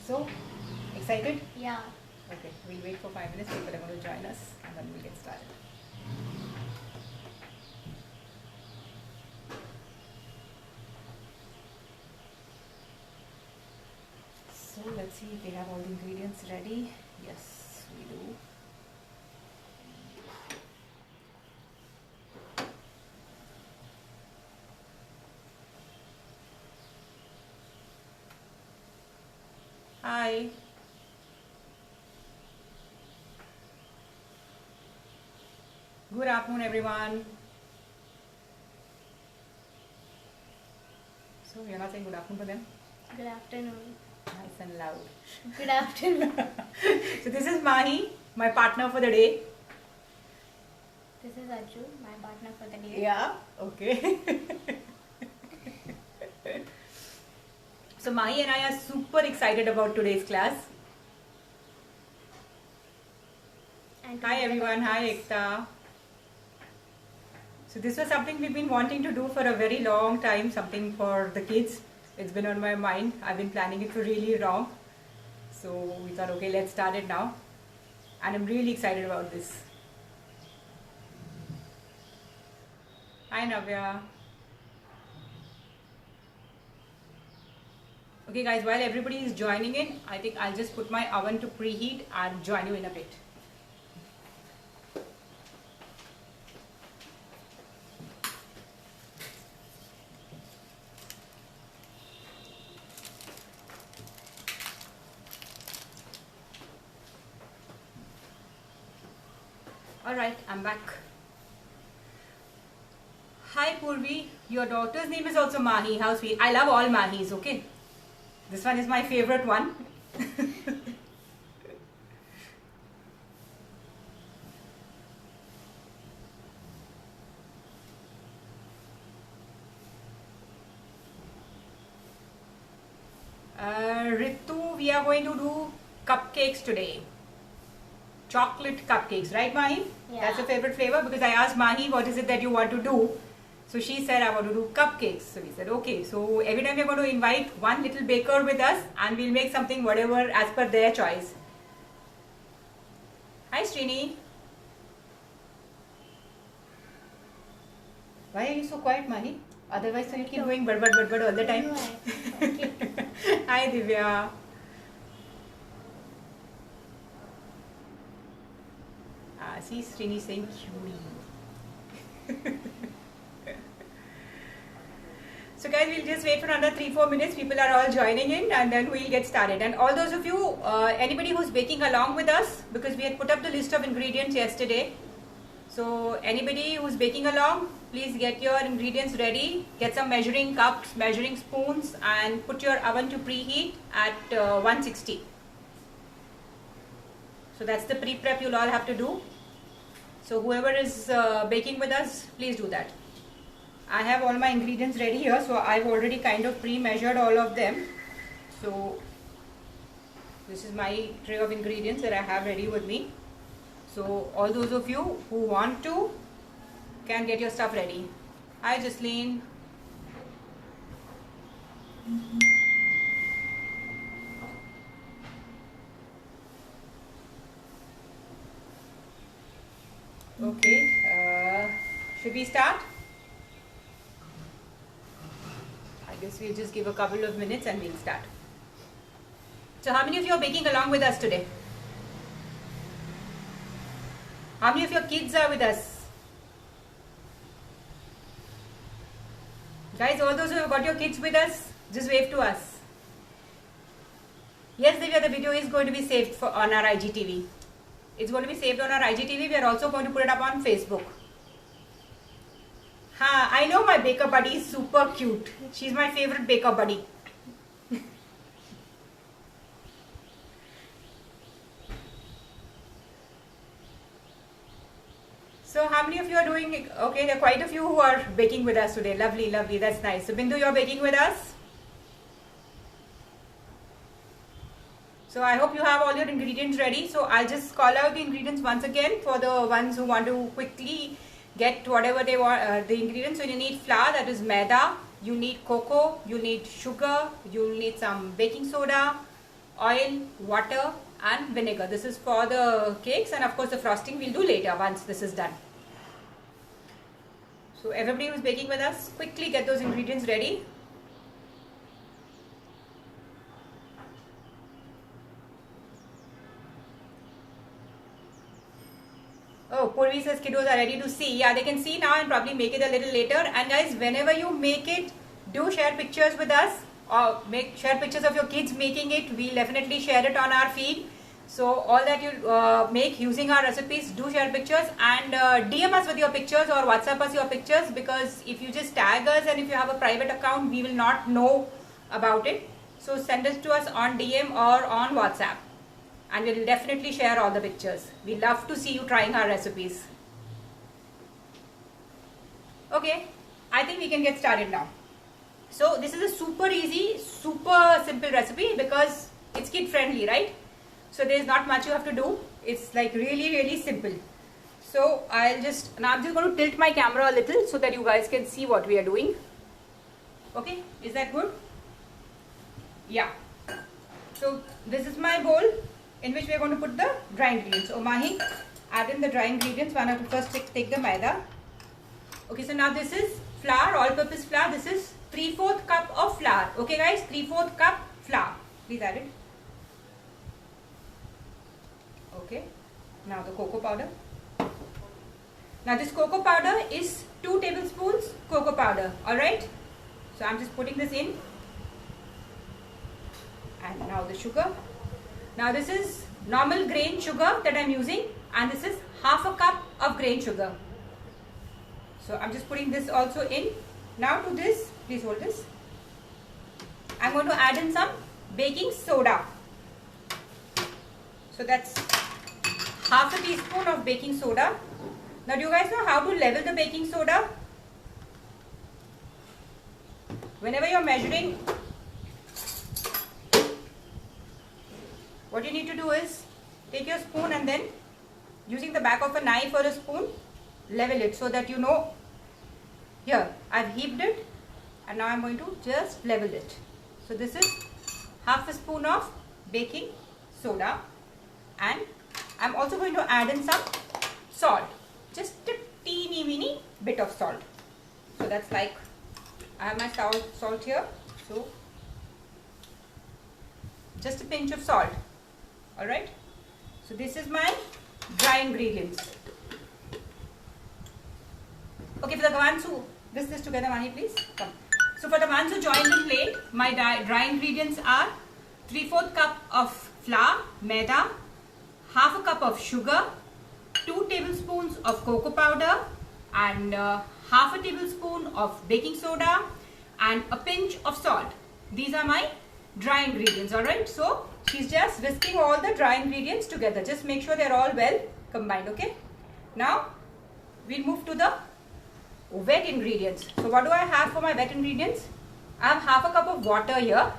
So, excited? Yeah. Okay, we'll wait for 5 minutes. People are going to join us and then we'll get started. So, let's see if we have all the ingredients ready. Yes, we do. Hi. Good afternoon, everyone. So, you're not saying good afternoon for them? Good afternoon. Nice and loud. Good afternoon. So, this is Mahi, my partner for the day. This is Ajju, my partner for the day. Yeah, okay. So Mahi and I are super excited about today's class. And Hi everyone, hi Ekta. So this was something we've been wanting to do for a very long time, something for the kids. It's been on my mind. I've been planning it for really long. So we thought, okay, let's start it now. And I'm really excited about this. Hi Navya. Okay guys, while everybody is joining in, I think I'll just put my oven to preheat and join you in a bit. Alright, I'm back. Hi Purvi, your daughter's name is also Mahi. How sweet. I love all Mahis, okay? This one is my favorite one. Ritu, we are going to do cupcakes today. Chocolate cupcakes, right Mahi? Yeah. That's your favorite flavor? Because I asked Mahi what is it that you want to do. So she said I want to do cupcakes. So we said okay. So every time we're going to invite one little baker with us and we'll make something whatever as per their choice. Hi Srini. Why are you so quiet, Mahi? Otherwise so you keep doing bud all the time. Okay. Hi Divya. See Srini saying cutie. So guys, we'll just wait for another 3-4 minutes. People are all joining in and then we'll get started. And all those of you, anybody who's baking along with us, because we had put up the list of ingredients yesterday. So anybody who's baking along, please get your ingredients ready. Get some measuring cups, measuring spoons and put your oven to preheat at 160. So that's the pre-prep you'll all have to do. So whoever is baking with us, please do that. I have all my ingredients ready here, so I've already kind of pre-measured all of them. So this is my tray of ingredients that I have ready with me. So all those of you who want to can get your stuff ready. Hi Jasleen. Okay, should we start? I guess we'll just give a couple of minutes and we'll start. So how many of you are baking along with us today? How many of your kids are with us? Guys, all those who have got your kids with us, just wave to us. Yes, Divya, the video is going to be saved on our IGTV. It's going to be saved on our IGTV. We are also going to put it up on Facebook. I know my baker buddy is super cute. She's my favorite baker buddy. So how many of you are doing, okay, there are quite a few who are baking with us today. Lovely, lovely, that's nice. So Bindu, you're baking with us? So I hope you have all your ingredients ready. So I'll just call out the ingredients once again for the ones who want to quickly get whatever they want, the ingredients. So you need flour, that is maida. You need cocoa, you need sugar, you need some baking soda, oil, water and vinegar. This is for the cakes, and of course the frosting we'll do later once this is done. So everybody who's baking with us, quickly get those ingredients ready. Oh, Purvi says kiddos are ready to see. Yeah, they can see now and probably make it a little later. And guys, whenever you make it, do share pictures with us, or share pictures of your kids making it. We'll definitely share it on our feed. So all that you make using our recipes, do share pictures and DM us with your pictures or WhatsApp us your pictures, because if you just tag us and if you have a private account, we will not know about it. So send it to us on DM or on WhatsApp, and we'll definitely share all the pictures. We love to see you trying our recipes. Okay, I think we can get started now. So this is a super easy, super simple recipe because it's kid friendly, right? So there's not much you have to do. It's like really simple. So I'm just going to tilt my camera a little so that you guys can see what we are doing. Okay, is that good? Yeah. So this is my bowl in which we are going to put the dry ingredients. So Mahi, add in the dry ingredients. One have to first take the maida. Okay, so now this is flour, all-purpose flour. This is 3/4 cup of flour. Okay guys, 3/4 cup flour. Please add it. Okay, now the cocoa powder. Now this cocoa powder is 2 tablespoons cocoa powder. Alright, so I'm just putting this in. And now the sugar. Now this is normal grain sugar that I'm using, and this is half a cup of grain sugar. So I'm just putting this also in. Now to this, please hold this. I'm going to add in some baking soda. So that's half a teaspoon of baking soda. Now do you guys know how to level the baking soda? Whenever you're measuring, what you need to do is take your spoon and then using the back of a knife or a spoon, level it so that you know, here I've heaped it and now I'm going to just level it. So this is half a spoon of baking soda, and I'm also going to add in some salt, just a teeny weeny bit of salt. So that's like, I have my salt here, so just a pinch of salt. Alright, so this is my dry ingredients. Okay, for the ones who, whisk this together, Mani, please. Come. So for the ones who joined me late, my dry ingredients are 3/4 cup of flour, maida, half a cup of sugar, 2 tablespoons of cocoa powder, and half a tablespoon of baking soda, and a pinch of salt. These are my dry ingredients. Alright, so she's just whisking all the dry ingredients together. Just make sure they're all well combined. Okay, now we'll move to the wet ingredients. So what do I have for my wet ingredients? I have half a cup of water here.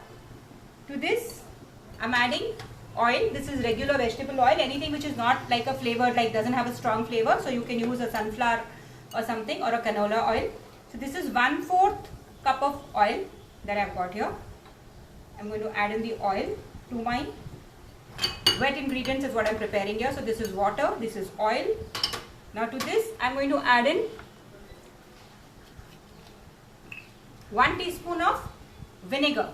To this I'm adding oil. This is regular vegetable oil, anything which is not like a flavor, like doesn't have a strong flavor. So you can use a sunflower or something, or a canola oil. So this is 1/4 cup of oil that I've got here. I'm going to add in the oil to my wet ingredients is what I'm preparing here. So this is water, this is oil. Now to this I'm going to add in 1 teaspoon of vinegar.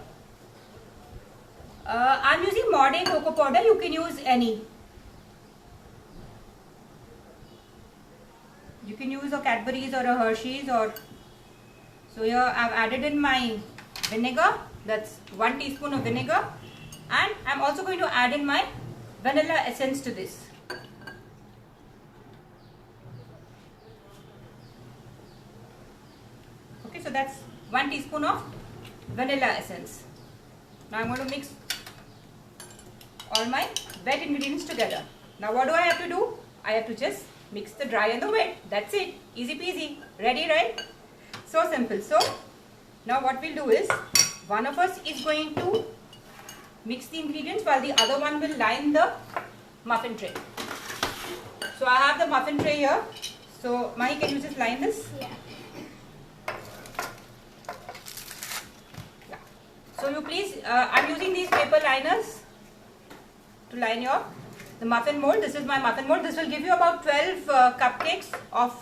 I'm using Morde cocoa powder. You can use any. You can use a Cadbury's or a Hershey's, or so here I've added in my vinegar. That's 1 teaspoon of vinegar, and I'm also going to add in my vanilla essence to this. Okay, so that's 1 teaspoon of vanilla essence. Now I'm going to mix all my wet ingredients together. Now what do I have to do? I have to just mix the dry and the wet. That's it. Easy peasy. Ready, right? So simple. So now what we'll do is, one of us is going to mix the ingredients while the other one will line the muffin tray. So I have the muffin tray here. So Mahi, can you just line this? Yeah. So you please, I'm using these paper liners. to line the muffin mold. This is my muffin mold. This will give you about 12 cupcakes of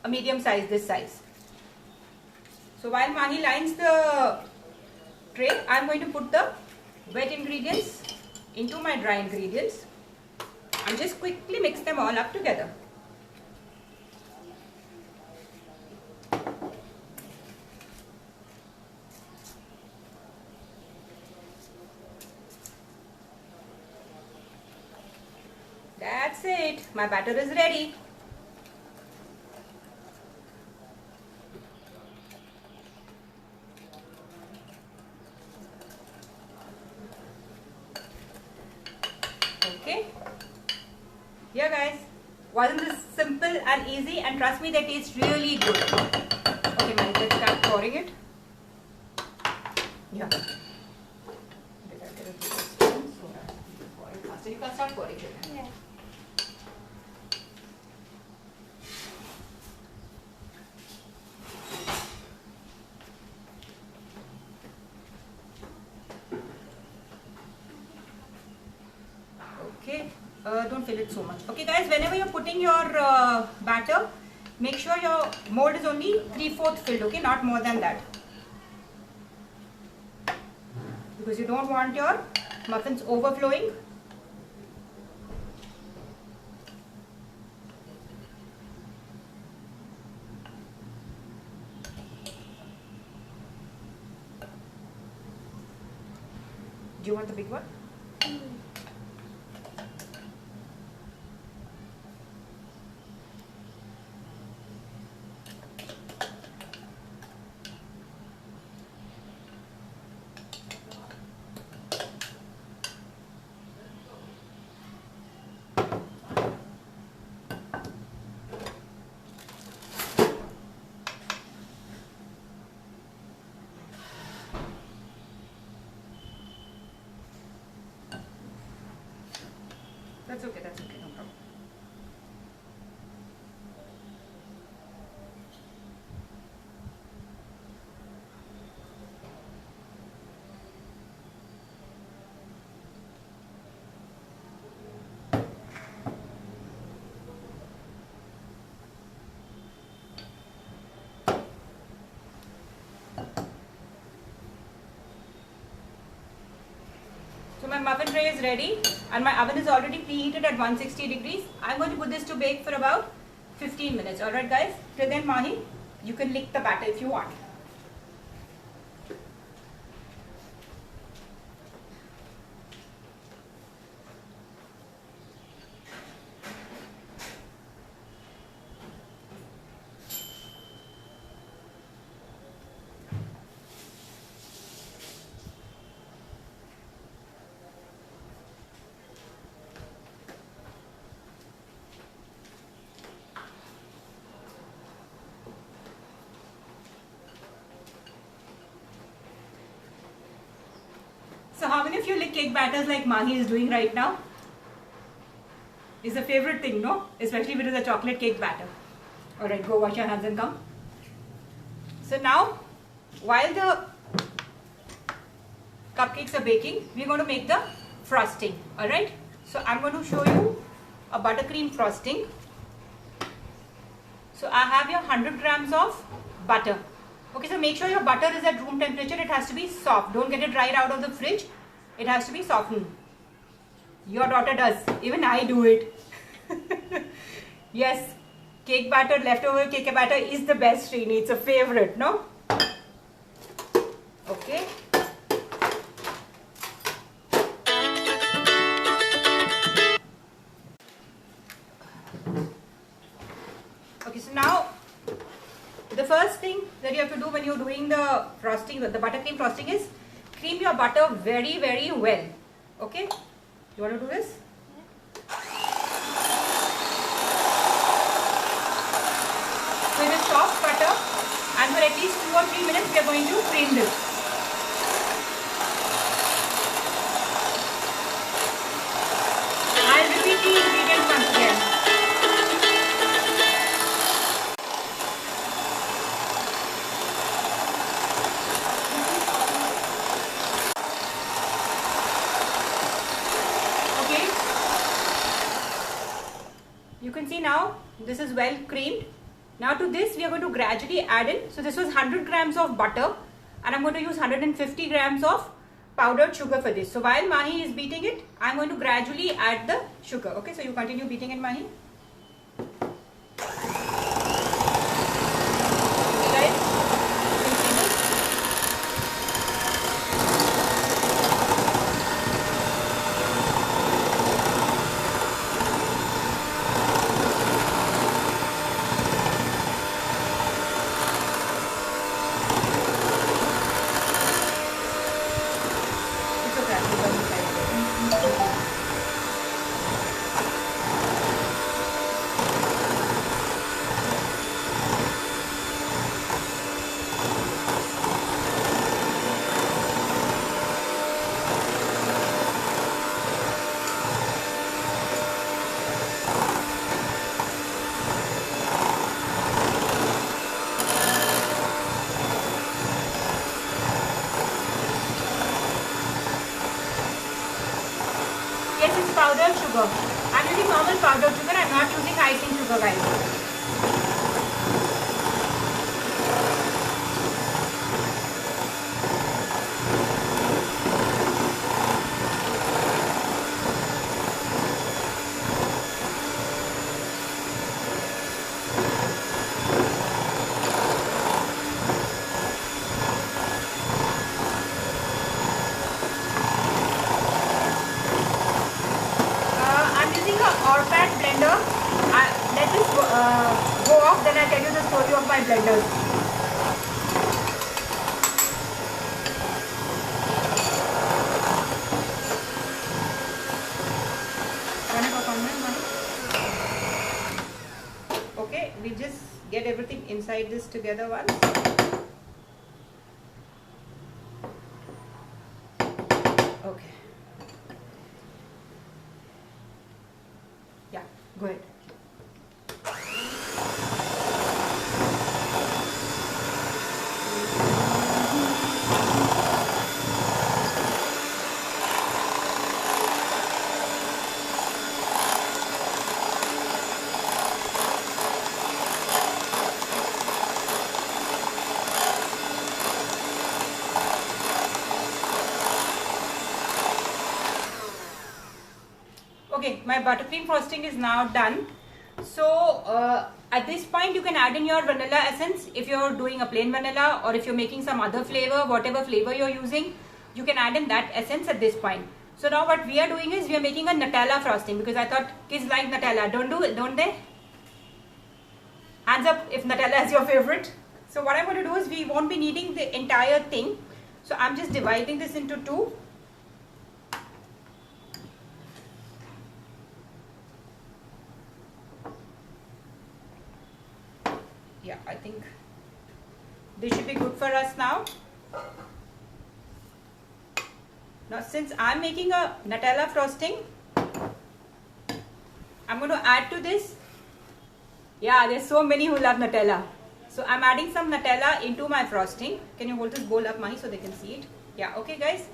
a medium size, this size. So while Mahi lines the tray, I am going to put the wet ingredients into my dry ingredients and just quickly mix them all up together. That's it. My batter is ready. Okay. Yeah guys, wasn't this simple and easy, and trust me, they taste really good. Okay, man, let's start pouring it. Yeah. So you can start pouring it. Yeah. Okay, don't fill it so much. Okay guys, whenever you're putting your batter, make sure your mold is only 3/4 filled, okay, not more than that. Because you don't want your muffins overflowing. Do you want the big one? That's okay, no problem. So my muffin tray is ready and my oven is already preheated at 160 degrees. I'm going to put this to bake for about 15 minutes. Alright guys, till then Mahi, you can lick the batter if you want. So how many of you lick cake batters like Mahi is doing right now? It's a favorite thing, no? Especially if it is a chocolate cake batter. Alright, go wash your hands and come. So now, while the cupcakes are baking, we're going to make the frosting. Alright? So I'm going to show you a buttercream frosting. So I have your 100 grams of butter. Okay, so make sure your butter is at room temperature. It has to be soft. Don't get it right out of the fridge. It has to be softened. Your daughter does. Even I do it. Yes, cake batter, leftover cake batter is the best, Srini. It's a favorite, no? Okay. Okay, so now the first thing that you have to do when you're doing the frosting, the buttercream frosting, is cream your butter very, very well. Okay? You want to do this? So it is soft butter, and for at least 2 or 3 minutes we are going to cream this. I'll repeat the ingredients once again. can see now this is well creamed. Now to this we are going to gradually add in. So this was 100 grams of butter and I'm going to use 150 grams of powdered sugar for this. So while Mahi is beating it, I'm going to gradually add the sugar. Okay, so you continue beating it, Mahi. Yes, it's powdered sugar. I'm using normal powdered sugar. I'm not using icing sugar, guys. Orpat blender. Let this go off, then I'll tell you the story of my blenders. Okay, we just get everything inside this together once. Okay. Yeah, go ahead. Okay, my buttercream frosting is now done. So at this point you can add in your vanilla essence if you're doing a plain vanilla, or if you're making some other flavor, whatever flavor you're using, you can add in that essence at this point. So now what we are doing is we are making a Nutella frosting, because I thought kids like Nutella, don't they? Hands up if Nutella is your favorite. So what I'm going to do is we won't be needing the entire thing. So I'm just dividing this into two. Yeah, I think this should be good for us now. Now since I'm making a Nutella frosting, I'm going to add to this. Yeah, there's so many who love Nutella. So I'm adding some Nutella into my frosting. Can you hold this bowl up, Mahi, so they can see it? Yeah, okay guys.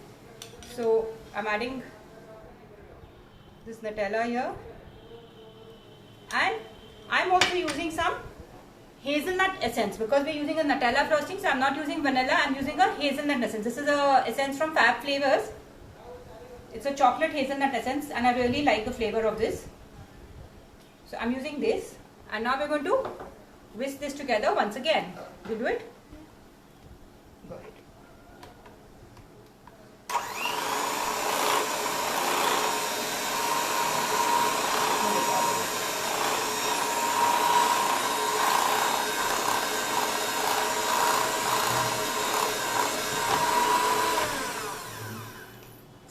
So I'm adding this Nutella here. And I'm also using some hazelnut essence, because we're using a Nutella frosting. So I'm not using vanilla, I'm using a hazelnut essence. This is a essence from Fab Flavors. It's a chocolate hazelnut essence and I really like the flavor of this. So I'm using this, and now we're going to whisk this together once again. You do it? Go ahead.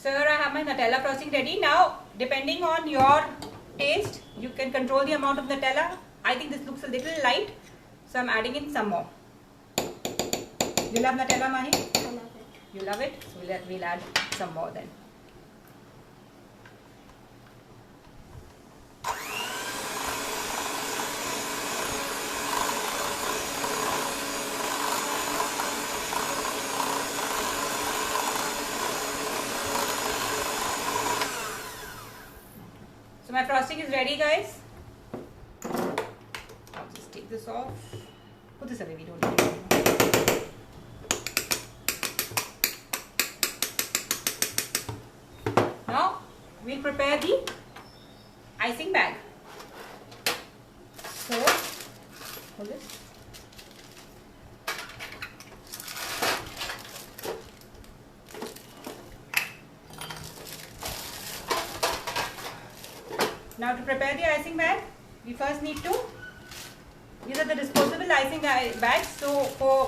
So here I have my Nutella frosting ready. Now, depending on your taste, you can control the amount of Nutella. I think this looks a little light, so I'm adding in some more. You love Nutella, Mahi? I love it. You love it? So we'll add some more then. So my frosting is ready, guys. take this off. Put this away, we don't need it anymore. Now we'll prepare the icing bag. So, hold this. Now to prepare the icing bag, we first need to, these are the disposable icing bags. So for,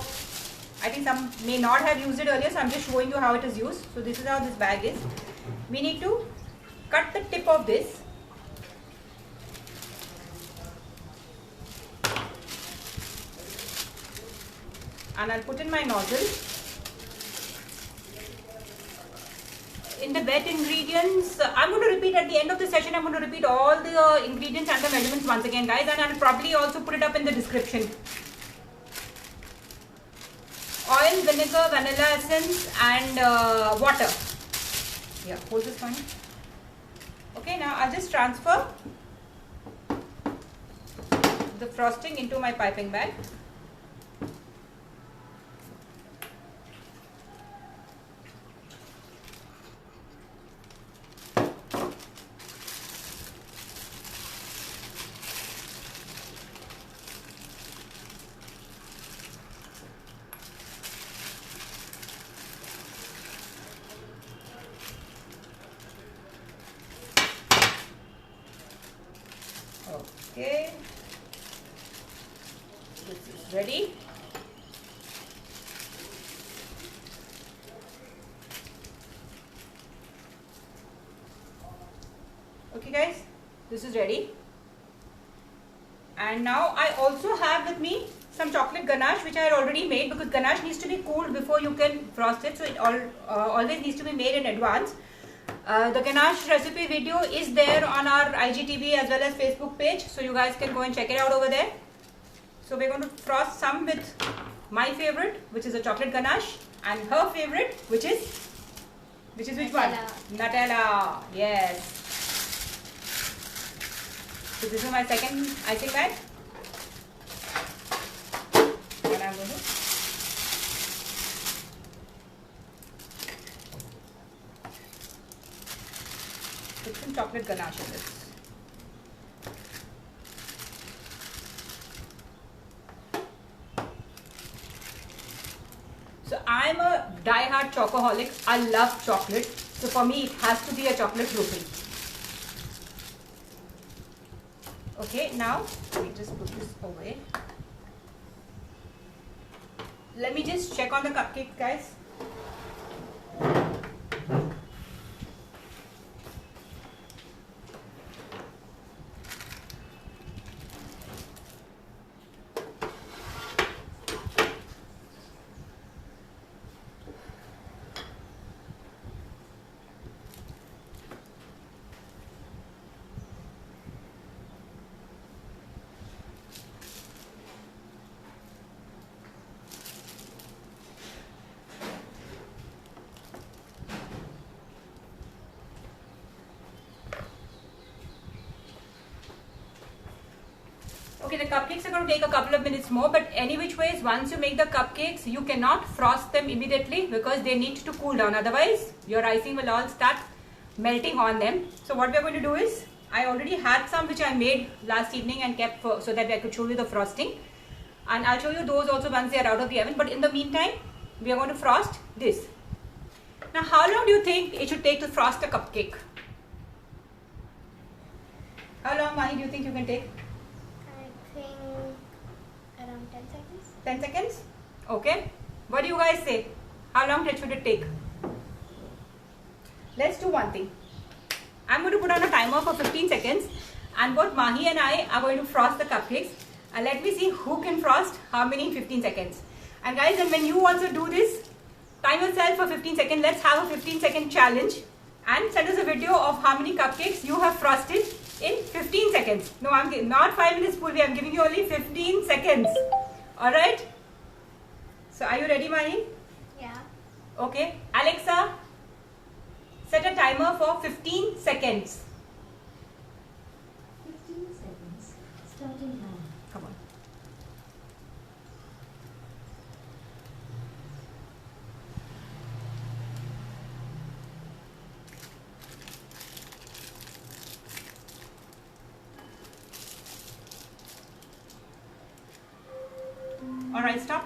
I think some may not have used it earlier, so I'm just showing you how it is used. So this is how this bag is. We need to cut the tip of this. And I'll put in my nozzle. In the wet ingredients, I'm going to repeat at the end of the session, I'm going to repeat all the ingredients and the measurements once again, guys, and I'll probably also put it up in the description. Oil, vinegar, vanilla essence and water. Yeah, hold this one. Okay, now I'll just transfer the frosting into my piping bag. Okay, this is ready. Okay guys, this is ready. And now I also have with me some chocolate ganache which I had already made, because ganache needs to be cooled before you can frost it, so it always needs to be made in advance. The ganache recipe video is there on our IGTV as well as Facebook page, so you guys can go and check it out over there. So we're going to frost some with my favorite, which is a chocolate ganache, and her favorite, which is which one? Nutella. Yes. So this is my second icing bag. And I'm going to put some chocolate ganache in this. So I'm a die-hard chocoholic. I love chocolate. So for me it has to be a chocolate rupee. Okay, now let me just put this away. Let me just check on the cupcake, guys. Okay, the cupcakes are going to take a couple of minutes more, but any which ways, once you make the cupcakes, you cannot frost them immediately because they need to cool down. Otherwise, your icing will all start melting on them. So what we are going to do is, I already had some which I made last evening and kept so that I could show you the frosting. And I'll show you those also once they are out of the oven. But in the meantime, we are going to frost this. Now, how long do you think it should take to frost a cupcake? How long, Mahi, do you think you can take? I think around 10 seconds. 10 seconds? Okay. What do you guys say? How long should it take? Let's do one thing. I'm going to put on a timer for 15 seconds and both Mahi and I are going to frost the cupcakes, and let me see who can frost how many in 15 seconds. And guys, and when you also do this, time yourself for 15 seconds. Let's have a 15-second challenge and send us a video of how many cupcakes you have frosted in 15 seconds. No, I'm not 5 minutes, Purvi. I'm giving you only 15 seconds. Alright? So are you ready, Mahi? Yeah. Okay. Alexa, set a timer for 15 seconds. 15 seconds. Starting now. Come on. Alright, stop.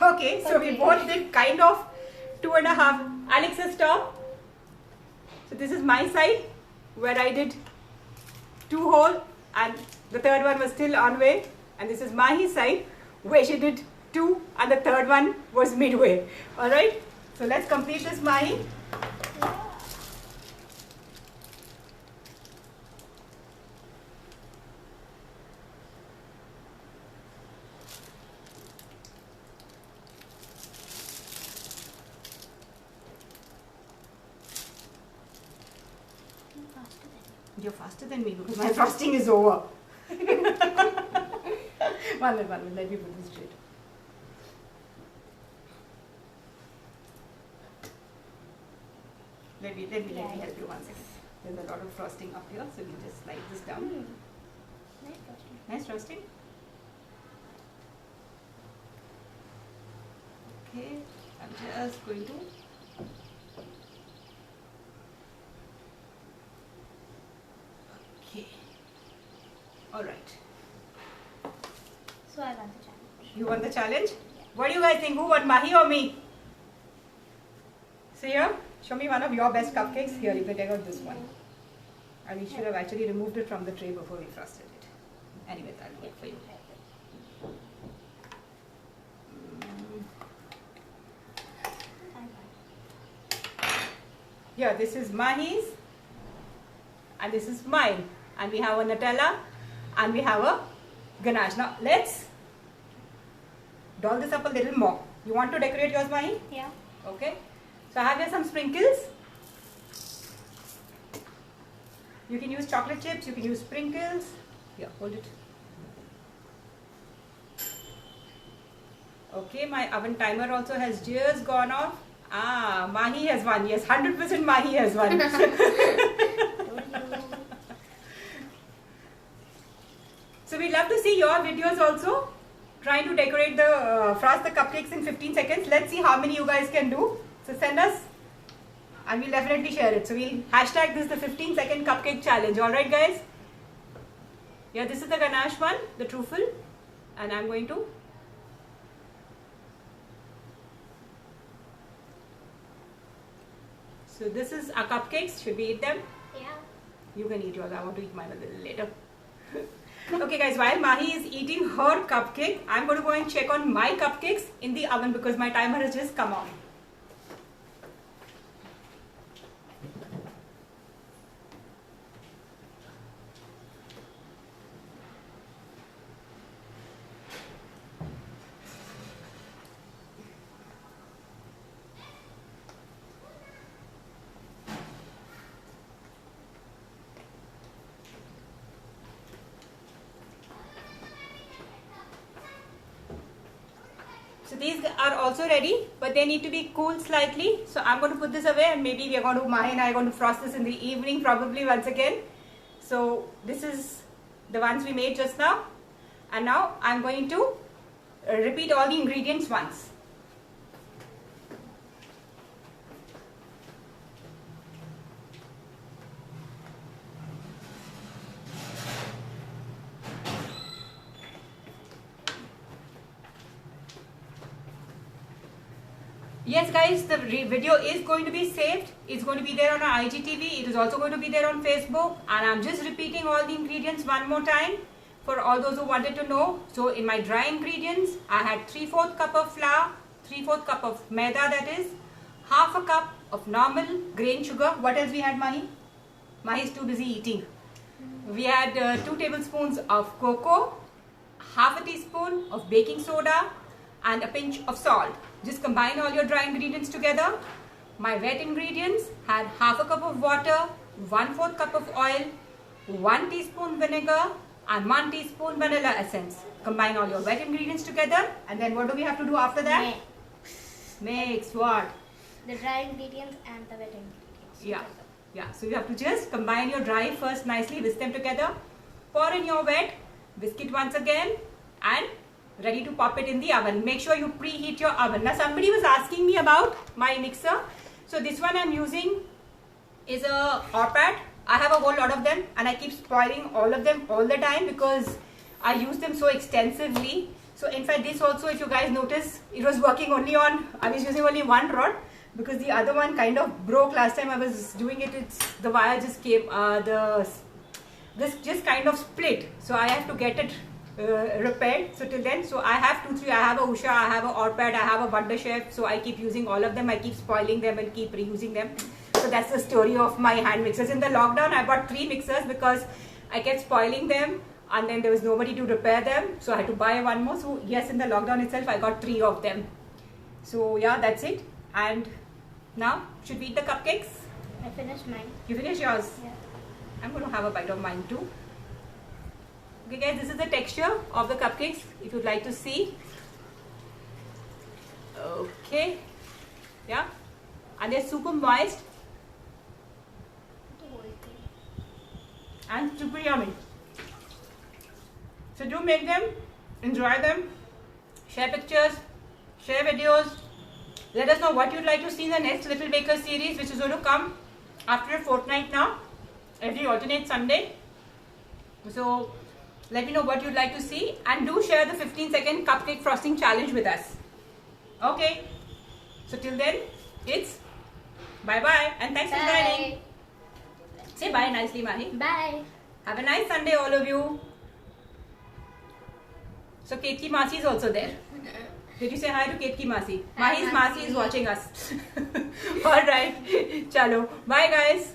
Okay, so we Okay. both did kind of 2.5. Alexa, stop. So this is my side where I did 2 hole and the third one was still on way. And this is Mahi's side where she did 2 and the third one was midway. Alright, so let's complete this, Mahi. You're faster than me because my frosting is over. One minute, let me put this straight. Let me help you 1 second. There's a lot of frosting up here, so we just slide this down. Nice frosting. Nice frosting. Okay, I'm just going to. Okay. All right. So I won the challenge. You won the challenge? What do you guys think? Who won, Mahi or me? See here? Show me one of your best cupcakes. Here, you can take out this one. And we should have actually removed it from the tray before we frosted it. Anyway, I'll do it for you. I won. Yeah, this is Mahi's. And this is mine. And we have a Nutella. And we have a ganache. Now, let's doll this up a little more. You want to decorate yours, Mahi? Yeah. Okay. So I have here some sprinkles. You can use chocolate chips, you can use sprinkles. Here, hold it. Okay, my oven timer also has just gone off. Ah, Mahi has won. Yes, 100% Mahi has won. Told you. So we'd love to see your videos also. Trying to decorate the, frost the cupcakes in 15 seconds. Let's see how many you guys can do. So send us and we'll definitely share it. So we'll hashtag this the 15-second cupcake challenge. Alright guys? Yeah, this is the ganache one, the truffle. And I'm going to. So this is our cupcakes. Should we eat them? Yeah. You can eat yours. I want to eat mine a little later. Okay guys, while Mahi is eating her cupcake, I'm going to go and check on my cupcakes in the oven because my timer has just come on. So these are also ready, but they need to be cooled slightly. So I'm going to put this away and maybe we are going to, Mahi and I are going to frost this in the evening probably once again. So this is the ones we made just now. And now I'm going to repeat all the ingredients once. Yes guys, the video is going to be saved. It's going to be there on our IGTV. It is also going to be there on Facebook. And I'm just repeating all the ingredients one more time for all those who wanted to know. So in my dry ingredients, I had 3/4 cup of flour, 3/4 cup of maida, that is, half a cup of normal grain sugar. What else we had, Mahi? Mahi is too busy eating. We had 2 tablespoons of cocoa, half a teaspoon of baking soda, and a pinch of salt. Just combine all your dry ingredients together. My wet ingredients had half a cup of water, 1/4 cup of oil, 1 teaspoon vinegar, and 1 teaspoon vanilla essence. Combine all your wet ingredients together, and then what do we have to do after that? Mix what? The dry ingredients and the wet ingredients. Yeah. So you have to just combine your dry first nicely, whisk them together, pour in your wet, whisk it once again, and ready to pop it in the oven. Make sure you preheat your oven. Now somebody was asking me about my mixer. So this one I'm using is a Orpat. I have a whole lot of them and I keep spoiling all of them all the time because I use them so extensively. So in fact, this also, if you guys notice, it was working only on, I was using only one rod because the other one kind of broke last time I was doing it. The wire just came, this just kind of split. So I have to get it repaired. So till then, so I have 2-3. I have a Usha, I have a Orpad, I have a Wonderchef. So I keep using all of them. I keep spoiling them and keep reusing them. So that's the story of my hand mixers. In the lockdown, I bought 3 mixers because I kept spoiling them and then there was nobody to repair them. So I had to buy one more. So yes, in the lockdown itself, I got 3 of them. So yeah, that's it. And now, should we eat the cupcakes? I finished mine. You finished yours? Yeah. I'm going to have a bite of mine too. Okay guys, this is the texture of the cupcakes if you'd like to see. Okay. Yeah. And they're super moist The whole thing. and super yummy. So do make them, enjoy them, share pictures, share videos. Let us know what you'd like to see in the next Little Baker series, which is going to come after a fortnight now, every alternate Sunday. So let me know what you'd like to see and do share the 15-second cupcake frosting challenge with us. Okay. So till then, it's bye-bye and thanks for joining. Say bye nicely, Mahi. Bye. Have a nice Sunday, all of you. So Ketki Masi is also there. Did you say hi to Ketki Masi? Hi, Mahi's Masi. Masi is watching us. Alright. Chalo. Bye guys.